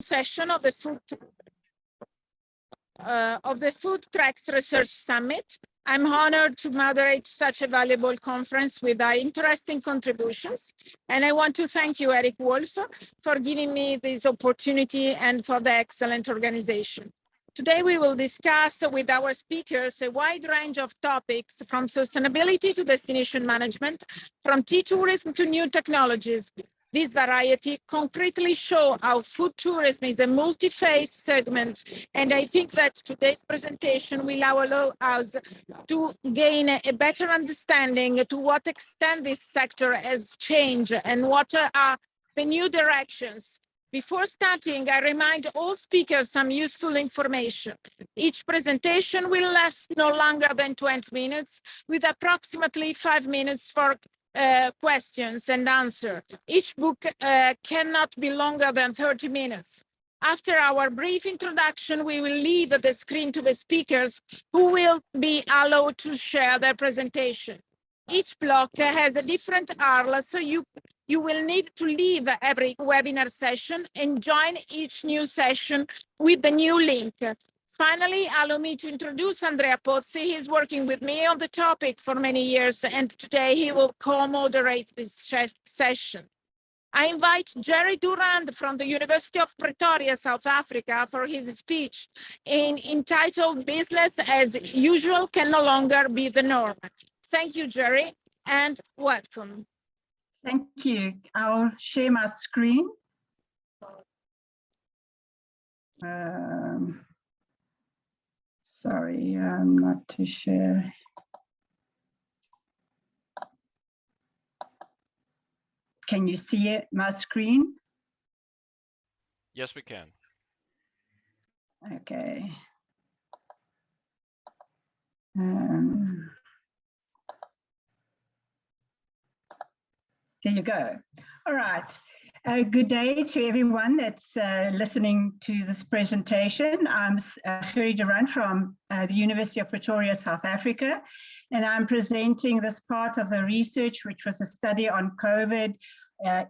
session of the FoodTreX Research Summit. I'm honored to moderate such a valuable conference with interesting contributions. And I want to thank you, Eric Wolf, for giving me this opportunity and for the excellent organization. Today, we will discuss with our speakers a wide range of topics from sustainability to destination management, from tea tourism to new technologies. This variety concretely shows how food tourism is a multi-phase segment, and I think that today's presentation will allow us to gain a better understanding to what extent this sector has changed and what are the new directions. Before starting, I remind all speakers some useful information. Each presentation will last no longer than 20 minutes, with approximately 5 minutes for questions and answers. Each book cannot be longer than 30 minutes. After our brief introduction, we will leave the screen to the speakers who will be allowed to share their presentation. Each block has a different URL, so you will need to leave every webinar session and join each new session with the new link. Finally, allow me to introduce Andrea Pozzi. He's working with me on the topic for many years, and today he will co-moderate this session. I invite Gerrie du Rand from the University of Pretoria, South Africa, for his speech entitled "Business as Usual Can No Longer Be the Norm." Thank you, Gerrie, and welcome. Thank you. I'll share my screen. Sorry, I'm not too sure. Can you see it, my screen? Yes, we can. Okay. There you go. All right. Good day to everyone that's listening to this presentation. I'm Gerrie du Rand from the University of Pretoria, South Africa, and I'm presenting this part of the research, which was a study on COVID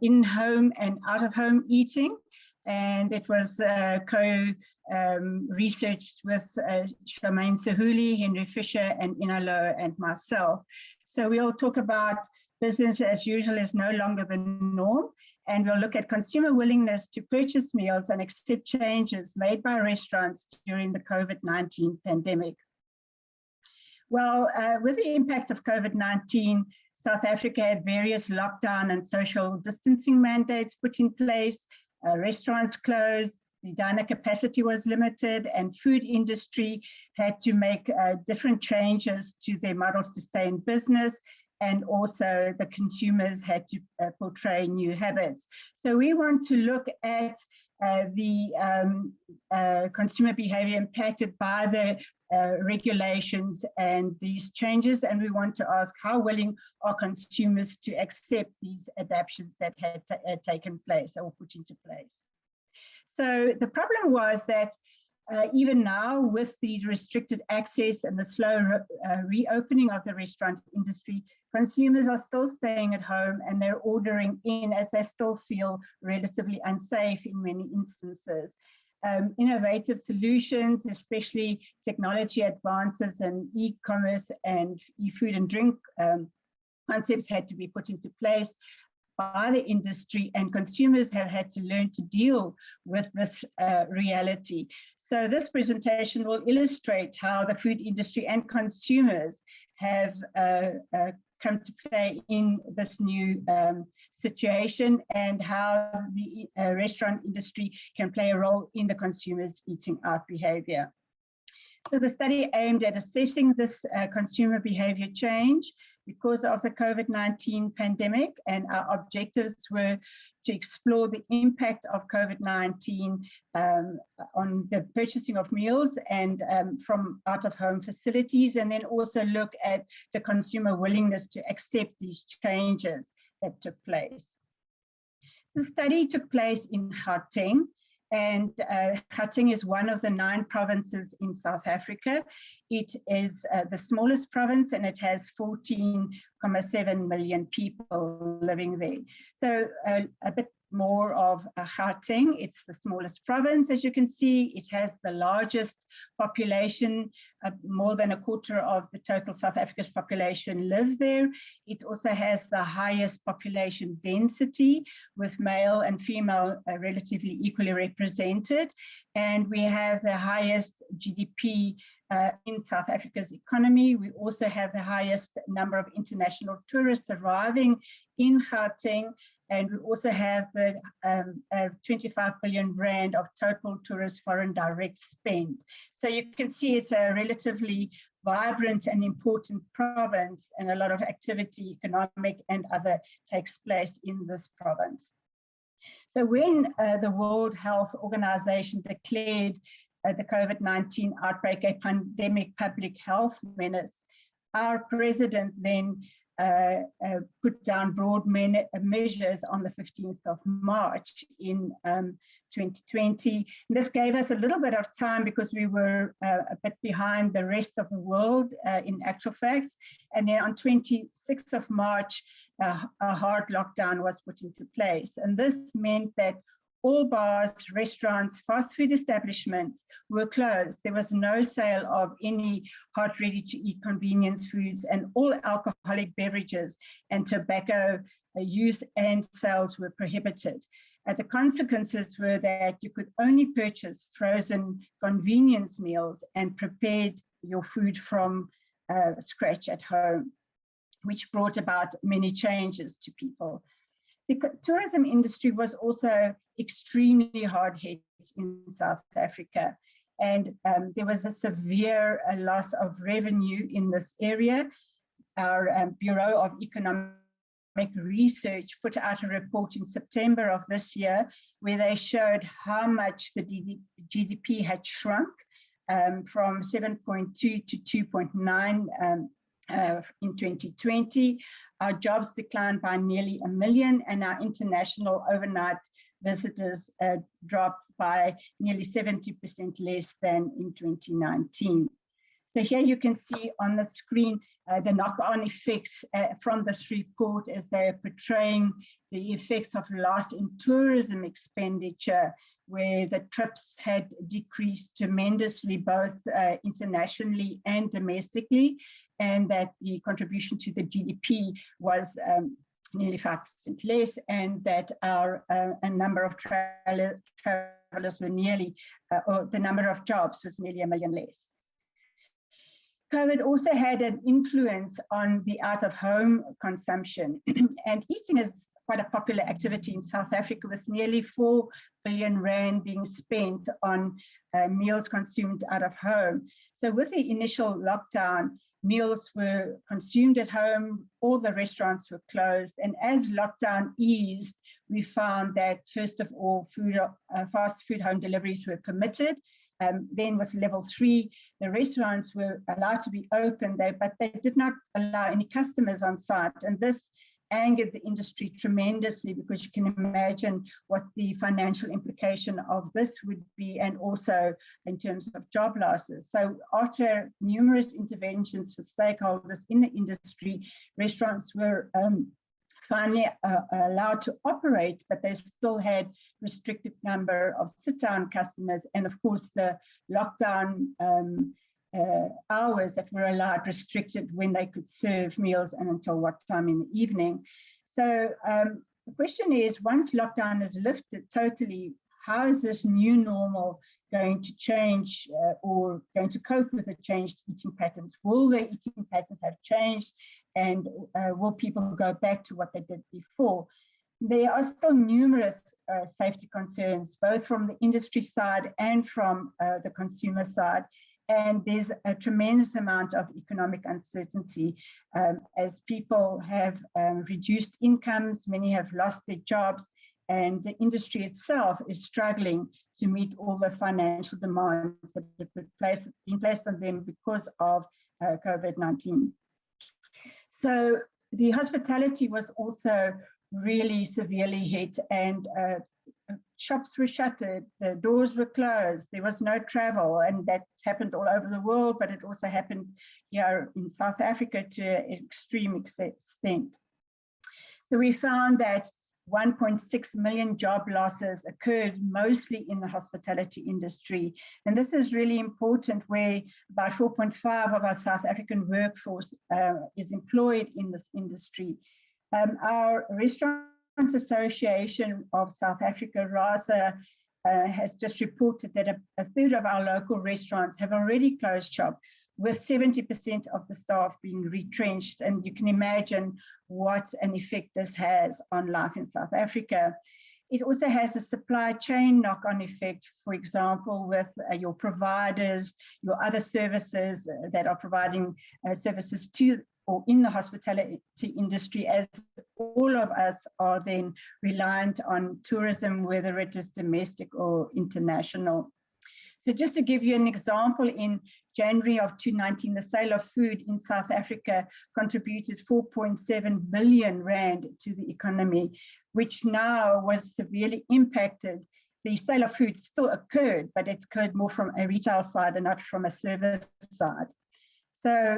in-home and out-of-home eating. And it was co-researched with Charmaine Sahuli, Henry Fisher, and Ina Lowe, and myself. So we'll talk about business as usual is no longer the norm, and we'll look at consumer willingness to purchase meals and accept changes made by restaurants during the COVID-19 pandemic. Well, with the impact of COVID-19, South Africa had various lockdown and social distancing mandates put in place, restaurants closed, the diner capacity was limited, and food industry had to make different changes to their models to stay in business, and also the consumers had to portray new habits. So we want to look at the consumer behavior impacted by the regulations and these changes, and we want to ask how willing are consumers to accept these adaptations that had taken place or put into place. So the problem was that even now, with the restricted access and the slow reopening of the restaurant industry, consumers are still staying at home and they're ordering in as they still feel relatively unsafe in many instances. Innovative solutions, especially technology advances and e-commerce and e-food and drink concepts had to be put into place by the industry, and consumers have had to learn to deal with this reality. So this presentation will illustrate how the food industry and consumers have come to play in this new situation, and how the restaurant industry can play a role in the consumers' eating out behavior. So the study aimed at assessing this consumer behavior change because of the COVID-19 pandemic, and our objectives were to explore the impact of COVID-19 on the purchasing of meals and from out-of-home facilities, and then also look at the consumer willingness to accept these changes that took place. The study took place in Gauteng, and Gauteng is one of the 9 provinces in South Africa. It is the smallest province, and it has 14.7 million people living there. So a bit more of Gauteng. It's the smallest province, as you can see. It has the largest population. More than a quarter of the total South Africa's population lives there. It also has the highest population density, with male and female relatively equally represented. And we have the highest GDP in South Africa's economy. We also have the highest number of international tourists arriving in Gauteng, and we also have the 25 billion rand of total tourist foreign direct spend. So you can see it's a relatively vibrant and important province, and a lot of activity, economic and other, takes place in this province. So when the World Health Organization declared the COVID-19 outbreak a pandemic public health menace, our president then put down broad measures on the 15th of March in 2020. And this gave us a little bit of time because we were a bit behind the rest of the world in actual facts. And then on 26th of March, a hard lockdown was put into place. And this meant that all bars, restaurants, fast food establishments were closed. There was no sale of any hot, ready-to-eat convenience foods, and all alcoholic beverages and tobacco use and sales were prohibited. The consequences were that you could only purchase frozen convenience meals and prepared your food from scratch at home, which brought about many changes to people. The tourism industry was also extremely hard hit in South Africa, and there was a severe loss of revenue in this area. Our Bureau of Economic Research put out a report in September of this year where they showed how much the GDP had shrunk from 7.2 to 2.9 in 2020. Our jobs declined by nearly 1 million, and our international overnight visitors dropped by nearly 70% less than in 2019. So here you can see on the screen the knock-on effects from this report as they are portraying the effects of loss in tourism expenditure, where the trips had decreased tremendously, both internationally and domestically, and that the contribution to the GDP was nearly 5% less, and that our a number of travelers were nearly, or the number of jobs was nearly 1 million less. COVID also had an influence on the out-of-home consumption, and eating is quite a popular activity in South Africa, with nearly 4 billion rand being spent on meals consumed out of home. So with the initial lockdown, meals were consumed at home, all the restaurants were closed, and as lockdown eased, we found that first of all, fast food home deliveries were permitted. Then was level 3, the restaurants were allowed to be open, but they did not allow any customers on site. And this angered the industry tremendously, because you can imagine what the financial implication of this would be, and also in terms of job losses. So after numerous interventions for stakeholders in the industry, restaurants were finally allowed to operate, but they still had restricted number of sit-down customers, and of course the lockdown hours that were allowed restricted when they could serve meals and until what time in the evening. So the question is, once lockdown is lifted totally, how is this new normal going to change or going to cope with the changed eating patterns? Will the eating patterns have changed, and will people go back to what they did before? There are still numerous safety concerns, both from the industry side and from the consumer side. And there's a tremendous amount of economic uncertainty as people have reduced incomes, many have lost their jobs, and the industry itself is struggling to meet all the financial demands that have been placed on them because of COVID-19. So the hospitality was also really severely hit, and shops were shuttered, the doors were closed, there was no travel, and that happened all over the world, but it also happened here in South Africa to an extreme extent. So we found that 1.6 million job losses occurred mostly in the hospitality industry. And this is really important, where about 4.5 of our South African workforce is employed in this industry. Our Restaurant Association of South Africa, RASA, has just reported that a third of our local restaurants have already closed shop, with 70% of the staff being retrenched. And you can imagine what an effect this has on life in South Africa. It also has a supply chain knock-on effect, for example, with your providers, your other services that are providing services to or in the hospitality industry, as all of us are then reliant on tourism, whether it is domestic or international. So just to give you an example, in January of 2019, the sale of food in South Africa contributed 4.7 billion rand to the economy, which now was severely impacted. The sale of food still occurred, but it occurred more from a retail side and not from a service side. So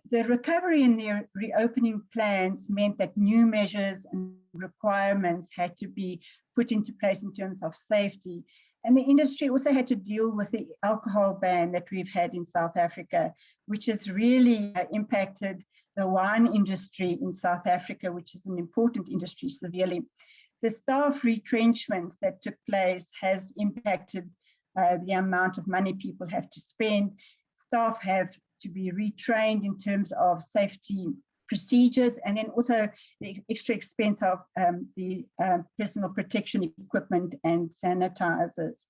the recovery and the reopening plans meant that new measures and requirements had to be put into place in terms of safety. And the industry also had to deal with the alcohol ban that we've had in South Africa, which has really impacted the wine industry in South Africa, which is an important industry, severely. The staff retrenchments that took place has impacted the amount of money people have to spend. Staff have to be retrained in terms of safety procedures, and then also the extra expense of the personal protection equipment and sanitizers.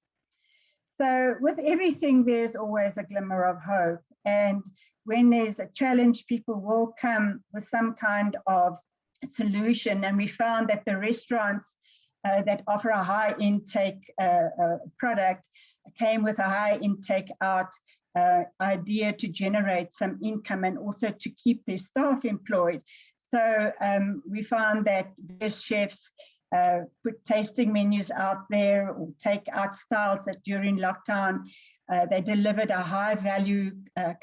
So with everything, there's always a glimmer of hope. And when there's a challenge, people will come with some kind of solution. And we found that the restaurants that offer a high intake product came with a high intake out idea to generate some income and also to keep their staff employed. So we found that various chefs put tasting menus out there or take out styles that during lockdown, they delivered a high value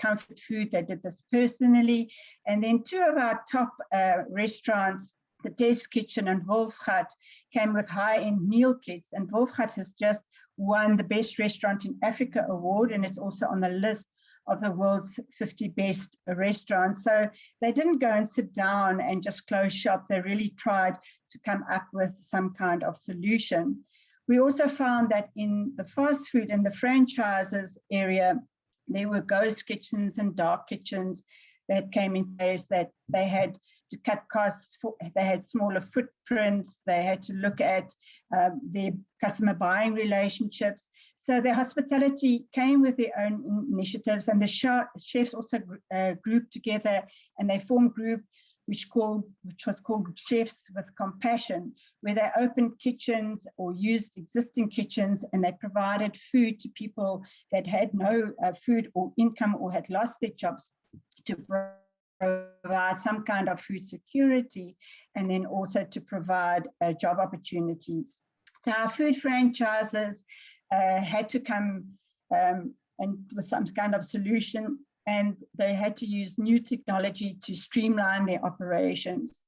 comfort food. They did this personally. And then two of our top restaurants, the Test Kitchen and Wolfgat, came with high-end meal kits. And Wolfgat has just won the Best Restaurant in Africa award, and it's also on the list of the world's 50 best restaurants. So they didn't go and sit down and just close shop. They really tried to come up with some kind of solution. We also found that in the fast food and the franchises area, there were ghost kitchens and dark kitchens that came in place, that they had to cut costs, they had smaller footprints, they had to look at their customer buying relationships. So the hospitality came with their own initiatives, and the chefs also grouped together, and they formed a group which was called Chefs with Compassion, where they opened kitchens or used existing kitchens, and they provided food to people that had no food or income or had lost their jobs, to provide some kind of food security, and then also to provide job opportunities. So our food franchises had to come and with some kind of solution, and they had to use new technology to streamline their operations.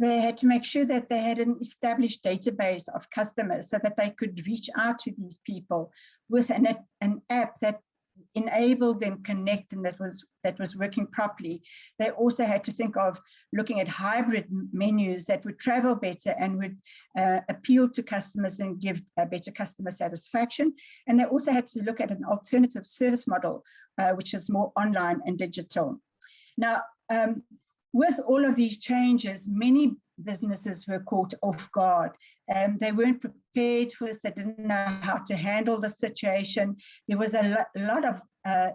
They had to make sure that they had an established database of customers so that they could reach out to these people with an app that enabled them connect, and that was working properly. They also had to think of looking at hybrid menus that would travel better and would appeal to customers and give better customer satisfaction. And they also had to look at an alternative service model, which is more online and digital. Now, with all of these changes, many businesses were caught off guard. They weren't prepared for this. They didn't know how to handle the situation. There was a lot of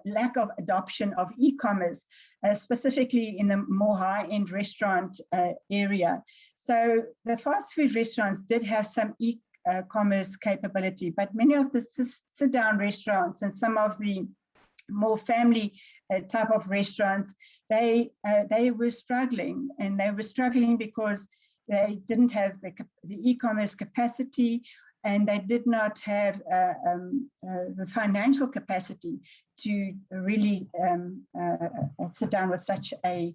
lack of adoption of e-commerce, specifically in the more high-end restaurant area. So the fast food restaurants did have some e-commerce capability, but many of the sit-down restaurants and some of the more family type of restaurants, they were struggling, and they were struggling because they didn't have the e-commerce capacity, and they did not have the financial capacity to really sit down with such a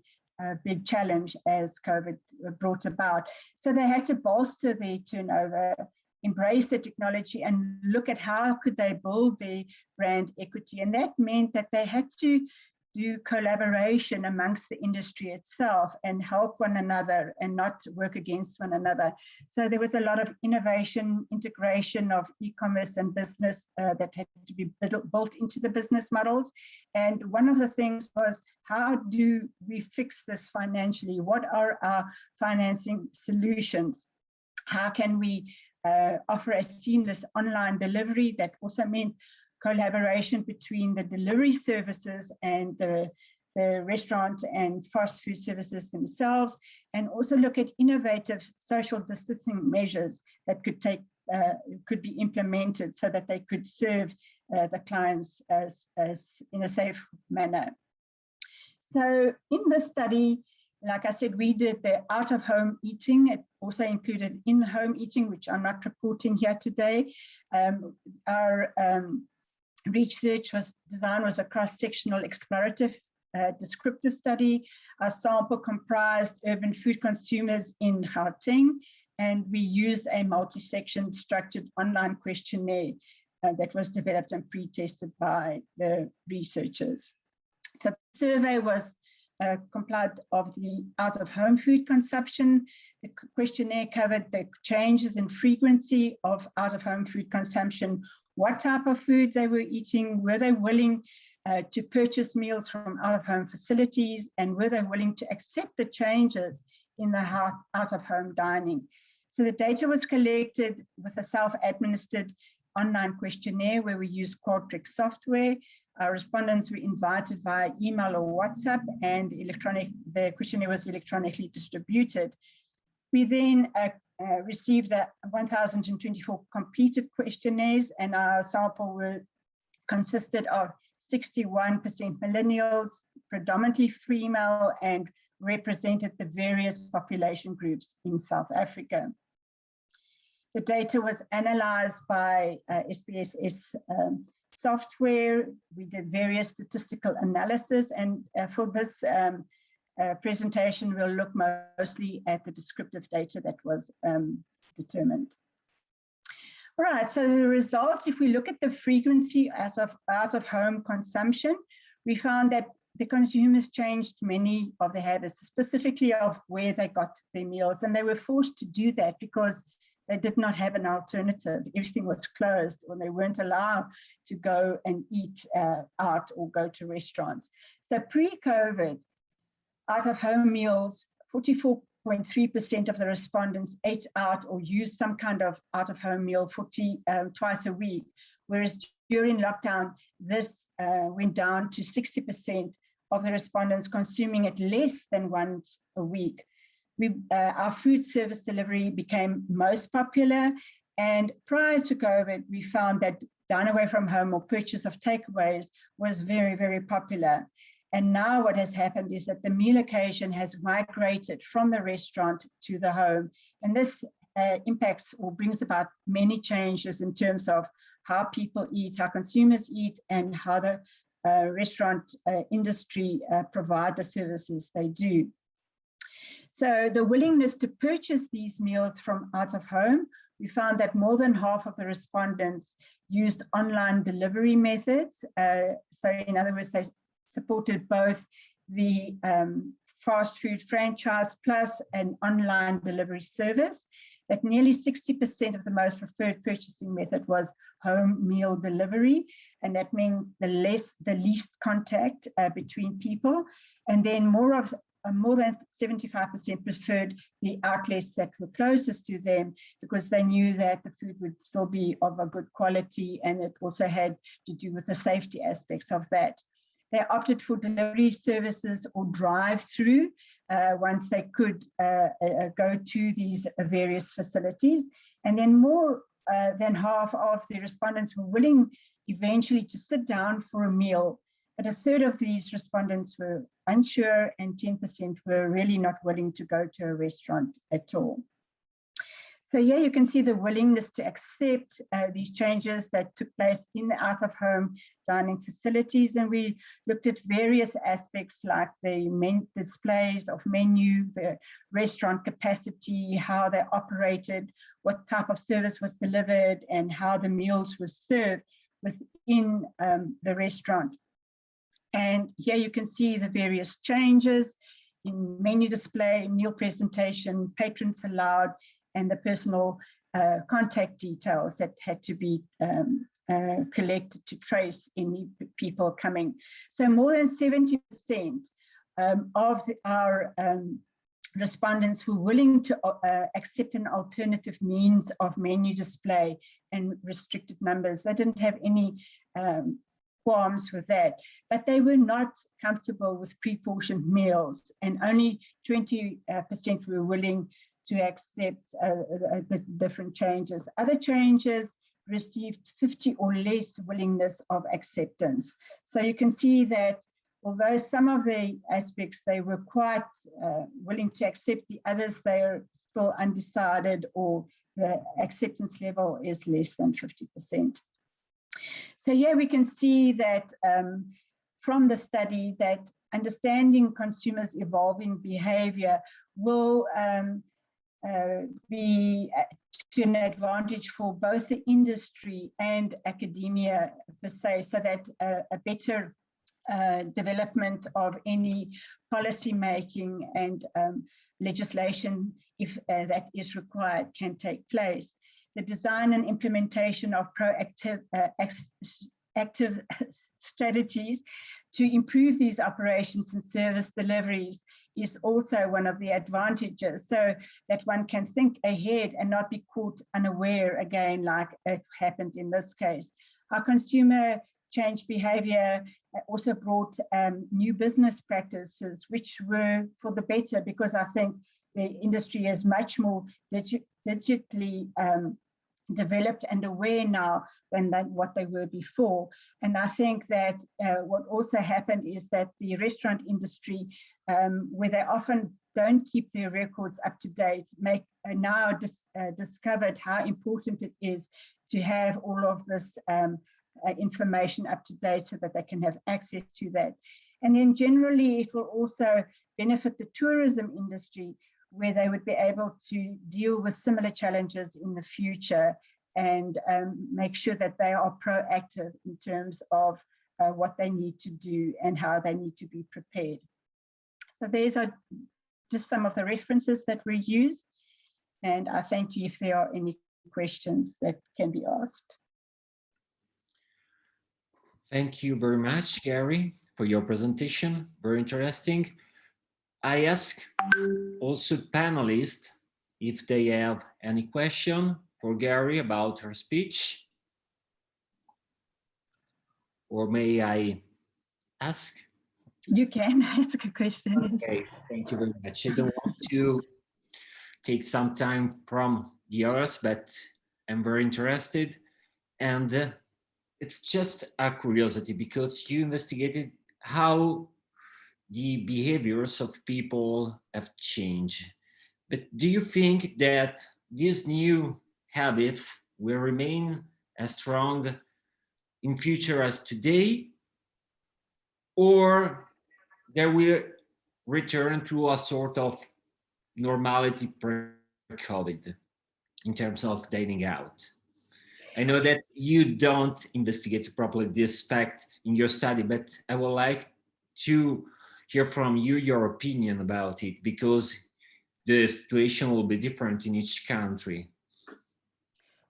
big challenge as COVID brought about. So they had to bolster their turnover, embrace the technology, and look at how could they build their brand equity. And that meant that they had to do collaboration amongst the industry itself and help one another and not work against one another. So there was a lot of innovation, integration of e-commerce and business that had to be built into the business models. And one of the things was, how do we fix this financially? What are our financing solutions? How can we offer a seamless online delivery? That also meant collaboration between the delivery services and the restaurant and fast food services themselves, and also look at innovative social distancing measures that could be implemented so that they could serve the clients as in a safe manner. So in this study, like I said, we did the out-of-home eating. It also included in-home eating, which I'm not reporting here today. Our research design was a cross-sectional explorative descriptive study. Our sample comprised urban food consumers in Gauteng, and we used a multi-section structured online questionnaire that was developed and pre-tested by the researchers. So the survey was complied of the out-of-home food consumption. The questionnaire covered the changes in frequency of out-of-home food consumption, what type of food they were eating, were they willing to purchase meals from out-of-home facilities, and were they willing to accept the changes in the out-of-home dining. So the data was collected with a self-administered online questionnaire where we used FoodTreX software. Our respondents were invited via email or WhatsApp, and the questionnaire was electronically distributed. We then received 1,024 completed questionnaires, and our sample consisted of 61% millennials, predominantly female, and represented the various population groups in South Africa. The data was analyzed by SPSS software. We did various statistical analysis, and for this presentation, we'll look mostly at the descriptive data that was determined. All right, so the results, if we look at the frequency out of home consumption, we found that the consumers changed many of their habits, specifically of where they got their meals, and they were forced to do that because they did not have an alternative. Everything was closed, or they weren't allowed to go and eat out or go to restaurants. So pre-COVID, out-of-home meals, 44.3% of the respondents ate out or used some kind of out-of-home meal twice a week, whereas during lockdown, this went down to 60% of the respondents consuming it less than once a week. Our food service delivery became most popular, and prior to COVID, we found that dine away from home or purchase of takeaways was very, very popular. And now what has happened is that the meal occasion has migrated from the restaurant to the home. And this impacts or brings about many changes in terms of how people eat, how consumers eat, and how the restaurant industry provide the services they do. So the willingness to purchase these meals from out of home, we found that more than half of the respondents used online delivery methods. So in other words, they supported both the fast food franchise plus an online delivery service. That nearly 60% of the most preferred purchasing method was home meal delivery, and that meant the least contact between people. And then more than 75% preferred the outlets that were closest to them because they knew that the food would still be of a good quality, and it also had to do with the safety aspects of that. They opted for delivery services or drive-through once they could go to these various facilities. And then more than half of the respondents were willing eventually to sit down for a meal, but a third of these respondents were unsure, and 10% were really not willing to go to a restaurant at all. So here you can see the willingness to accept these changes that took place in the out-of-home dining facilities. And we looked at various aspects like the displays of menu, the restaurant capacity, how they operated, what type of service was delivered, and how the meals were served within the restaurant. And here you can see the various changes in menu display, meal presentation, patrons allowed, and the personal contact details that had to be collected to trace any people coming. So more than 70% of our respondents were willing to accept an alternative means of menu display and restricted numbers. They didn't have any qualms with that, but they were not comfortable with pre-portioned meals, and only 20% were willing to accept the different changes. Other changes received 50 or less willingness of acceptance. So you can see that although some of the aspects they were quite willing to accept, the others they are still undecided, or the acceptance level is less than 50%. So here we can see that from the study that understanding consumers' evolving behavior will be to an advantage for both the industry and academia per se, so that a better development of any policy making and legislation, if that is required, can take place. The design and implementation of proactive active strategies to improve these operations and service deliveries is also one of the advantages, so that one can think ahead and not be caught unaware again, like it happened in this case. Our consumer change behavior also brought new business practices, which were for the better, because I think the industry is much more digitally developed and aware now than what they were before. And I think that what also happened is that the restaurant industry, where they often don't keep their records up to date, now discovered how important it is to have all of this information up to date, so that they can have access to that. And then generally, it will also benefit the tourism industry, where they would be able to deal with similar challenges in the future, and make sure that they are proactive in terms of what they need to do and how they need to be prepared. So these are just some of the references that were used, and I thank you if there are any questions that can be asked. Thank you very much, Gerrie, for your presentation. Very interesting. I ask also panelists if they have any question for Gerrie about her speech. Or may I ask? You can ask a question. Okay, thank you very much. I don't want to take some time from the others, but I'm very interested. And it's just a curiosity, because you investigated how the behaviors of people have changed. But do you think that these new habits will remain as strong in future as today, or they will return to a sort of normality pre-COVID in terms of dining out? I know that you don't investigate properly this fact in your study, but I would like to hear from you your opinion about it, because the situation will be different in each country.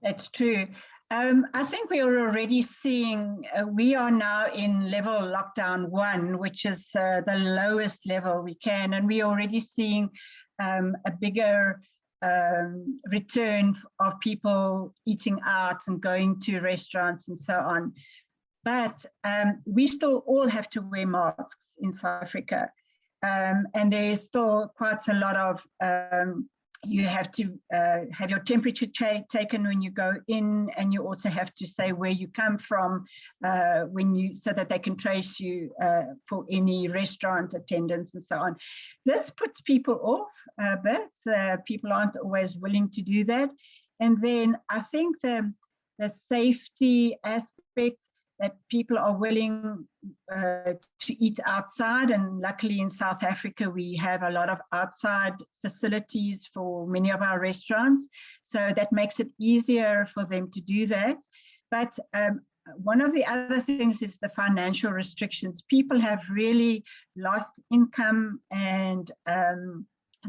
That's true. I think we are already seeing, we are now in level lockdown 1, which is the lowest level we can, and we are already seeing a bigger return of people eating out and going to restaurants and so on. But we still all have to wear masks in South Africa. And there's still quite a lot of you have to have your temperature taken when you go in, and you also have to say where you come from so that they can trace you for any restaurant attendance and so on. This puts people off a bit. People aren't always willing to do that. And then I think the safety aspect, that people are willing to eat outside. And luckily in South Africa, we have a lot of outside facilities for many of our restaurants. So that makes it easier for them to do that. But one of the other things is the financial restrictions. People have really lost income, and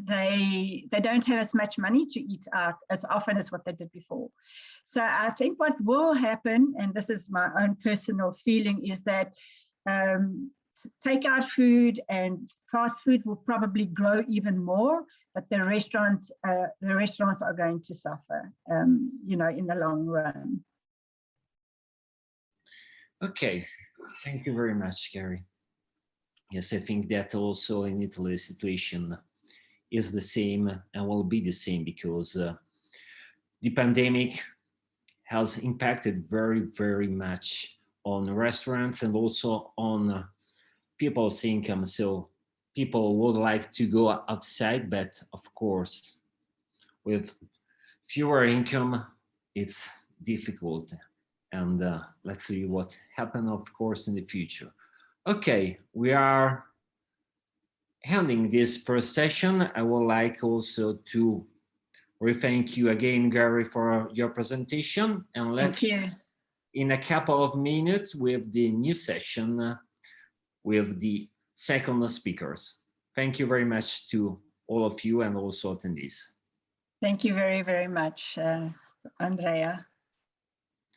they don't have as much money to eat out as often as what they did before. So I think what will happen, and this is my own personal feeling, is that takeout food and fast food will probably grow even more, but the restaurants are going to suffer, you know, in the long run. Okay, thank you very much, Gerrie. Yes, I think that also in Italy the situation is the same and will be the same, because the pandemic has impacted very, very much on restaurants and also on people's income. So people would like to go outside, but of course, with fewer income, it's difficult. And let's see what happens, of course, in the future. Okay, we are ending this first session. I would like also to thank you again, Gerrie, for your presentation. And let's, in a couple of minutes, with the new session with the second speakers. Thank you very much to all of you and also attendees. Thank you very, very much, Andrea.